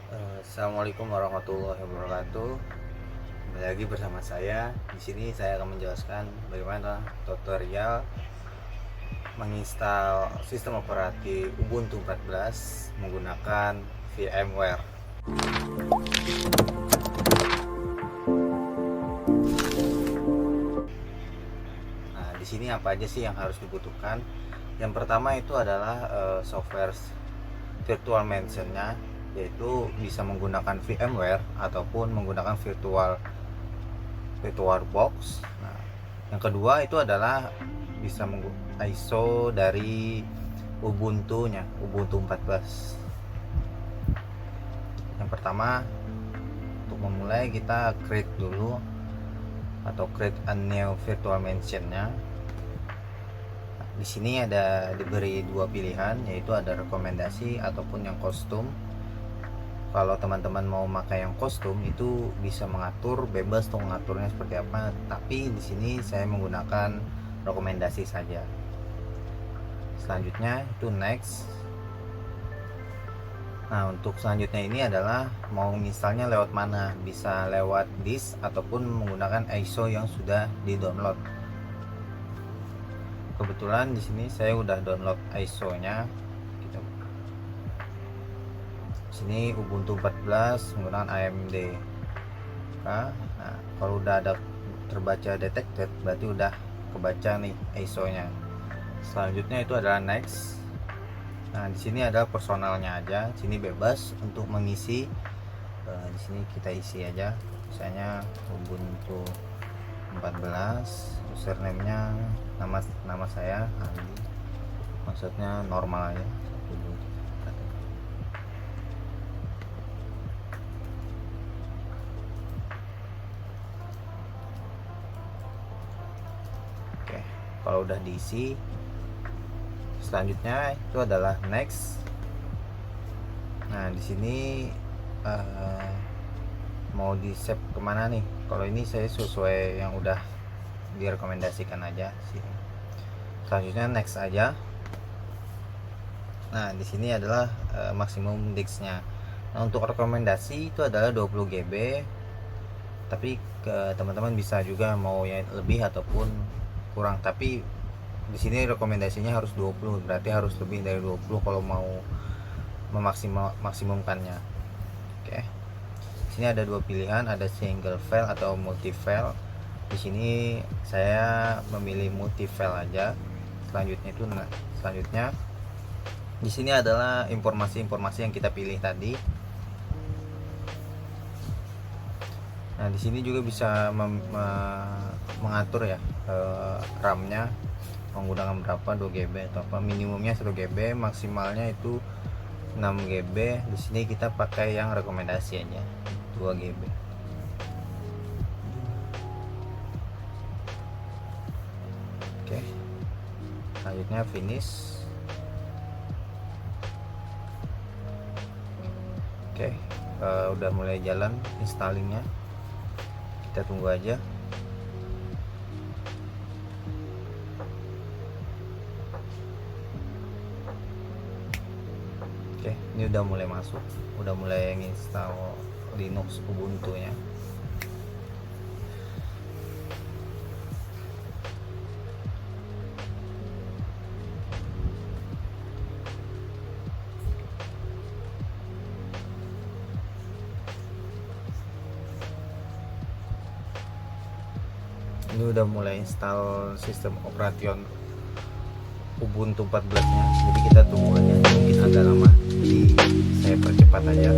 Assalamualaikum warahmatullahi wabarakatuh. Kembali lagi bersama saya. Di sini saya akan menjelaskan bagaimana tutorial menginstal sistem operatif Ubuntu 14 menggunakan VMware. Nah, di sini apa aja sih yang harus dibutuhkan? Yang pertama itu adalah software virtual machine-nya, yaitu bisa menggunakan VMware ataupun menggunakan VirtualBox. Nah, yang kedua itu adalah bisa ISO dari Ubuntu 14. Yang pertama, untuk memulai kita create dulu atau create a new virtual machine-nya. Nah, di sini ada diberi dua pilihan, yaitu ada rekomendasi ataupun yang kostum. Kalau teman-teman mau pakai yang kostum itu bisa mengatur bebas tuh mengaturnya seperti apa, tapi di sini saya menggunakan rekomendasi saja. Selanjutnya itu next. Nah, untuk selanjutnya ini adalah mau installnya lewat mana, bisa lewat disk ataupun menggunakan ISO yang sudah di-download. Kebetulan di sini saya udah download ISO-nya. Kita sini Ubuntu 14 menggunakan AMD. Nah, kalau udah ada terbaca detected berarti udah kebaca nih ISO-nya. Selanjutnya itu adalah next. Nah, di sini ada personalnya aja. Sini bebas untuk mengisi. Di sini kita isi aja. Misalnya Ubuntu 14, username-nya nama saya Andi. Maksudnya normal aja. Oke, kalau udah diisi, selanjutnya itu adalah next. Nah, di sini mau di save kemana nih? Kalau ini saya sesuai yang udah direkomendasikan aja sih. Selanjutnya next aja. Nah, di sini adalah maksimum disknya. Nah, untuk rekomendasi itu adalah 20 GB. Tapi ke teman-teman bisa juga mau yang lebih ataupun kurang. Tapi di sini rekomendasinya harus 20, berarti harus lebih dari 20 kalau mau maksimumkannya. Oke. Di sini ada dua pilihan, ada single file atau multi file. Di sini saya memilih multi file aja. Selanjutnya di sini adalah informasi-informasi yang kita pilih tadi. Nah, di sini juga bisa mengatur ya RAM-nya menggunakan berapa, 2 GB atau apa. Minimumnya 1 GB, maksimalnya itu 6 GB. Di sini kita pakai yang rekomendasi aja, 2 GB. Oke. Selanjutnya finish. Oke, udah mulai jalan installingnya. Kita tunggu aja. Oke, ini udah mulai masuk, udah mulai install Linux Ubuntu nya. Ini udah mulai install sistem operation Ubuntu 14 nya, jadi kita tunggu aja, mungkin agak lama, jadi saya percepat aja.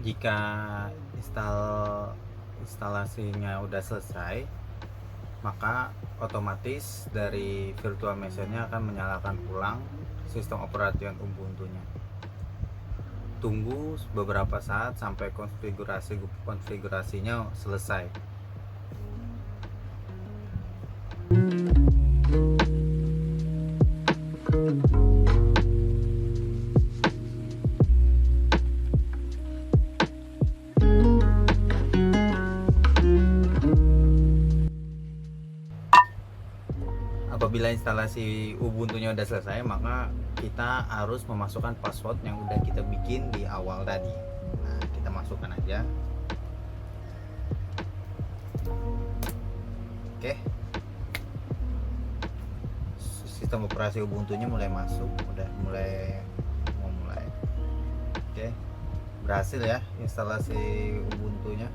Jika instalasinya udah selesai, maka otomatis dari virtual machine-nya akan menyalakan ulang sistem operasi Ubuntu-nya. Tunggu beberapa saat sampai konfigurasinya selesai. Apabila instalasi Ubuntu-nya udah selesai, maka kita harus memasukkan password yang udah kita bikin di awal tadi. Nah, kita masukkan aja. Oke. Sistem operasi Ubuntu-nya mulai masuk, udah mulai. Oke. Berhasil ya instalasi Ubuntu-nya.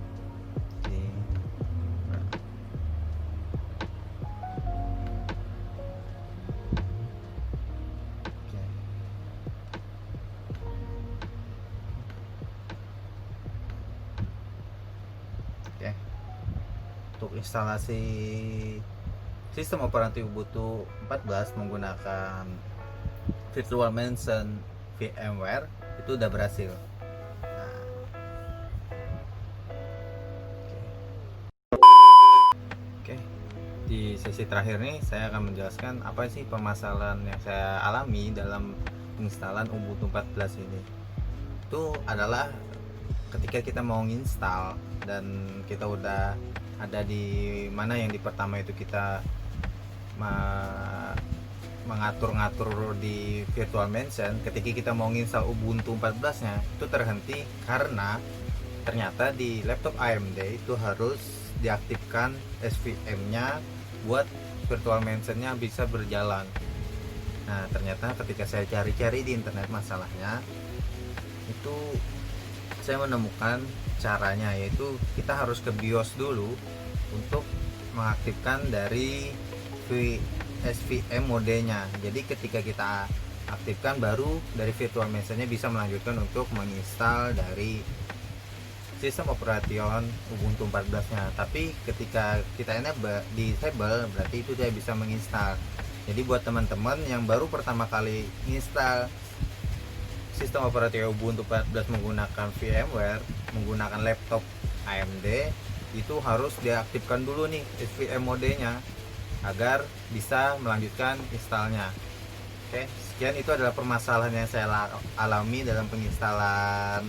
Oke. Untuk instalasi sistem operasi Ubuntu 14 menggunakan virtual machine VMware itu udah berhasil. Nah, oke. Di sesi terakhir nih saya akan menjelaskan apa sih permasalahan yang saya alami dalam penginstalan Ubuntu 14 ini. Itu adalah ketika kita mau install dan kita udah ada di mana yang di pertama itu kita mengatur-ngatur di virtual machine, ketika kita mau install Ubuntu 14 nya itu terhenti karena ternyata di laptop AMD itu harus diaktifkan SVM nya buat virtual machine nya bisa berjalan. Nah, ternyata ketika saya cari-cari di internet masalahnya itu saya menemukan caranya, yaitu kita harus ke BIOS dulu untuk mengaktifkan dari SVM modenya. Jadi ketika kita aktifkan baru dari virtual machine-nya bisa melanjutkan untuk menginstal dari sistem operation Ubuntu 14-nya. Tapi ketika kita disable berarti itu tidak bisa menginstal. Jadi buat teman-teman yang baru pertama kali install sistem operasi Ubuntu 14 menggunakan VMware, menggunakan laptop AMD, itu harus diaktifkan dulu nih SVM modenya agar bisa melanjutkan installnya. Oke, sekian itu adalah permasalahan yang saya alami dalam penginstalan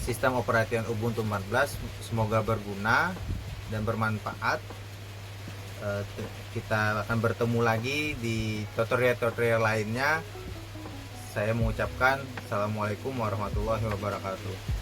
sistem operasi Ubuntu 14. Semoga berguna dan bermanfaat. Kita akan bertemu lagi di tutorial-tutorial lainnya. Saya mengucapkan assalamualaikum warahmatullahi wabarakatuh.